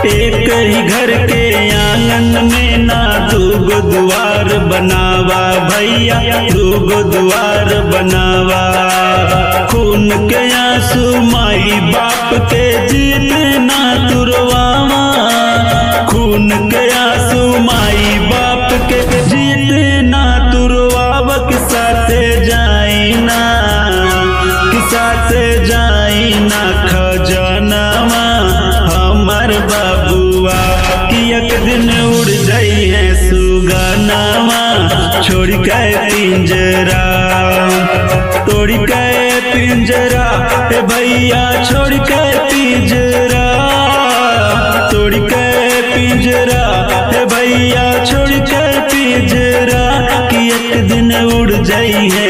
एक ही घर के आंगन में ना दूगो द्वार बनावा भैया, दूगो द्वार बनावा। खून के आंसू माई बाप के जीत ना तुरवावा, खून के आंसू माई बाप के जीत ना तुरवावा। किसा से जाई ना, किसा से जाई ना खजानावा हमार बाबुआ, कि एक दिन उड़ जाई है सुगानावा छोड़ के पिंजरा, तोड़ के पिंजरा ए भैया छोड़ के पिंजरा, तोड़ के पिंजरा ए भैया छोड़ के पिंजरा, कि एक दिन उड़ जाई है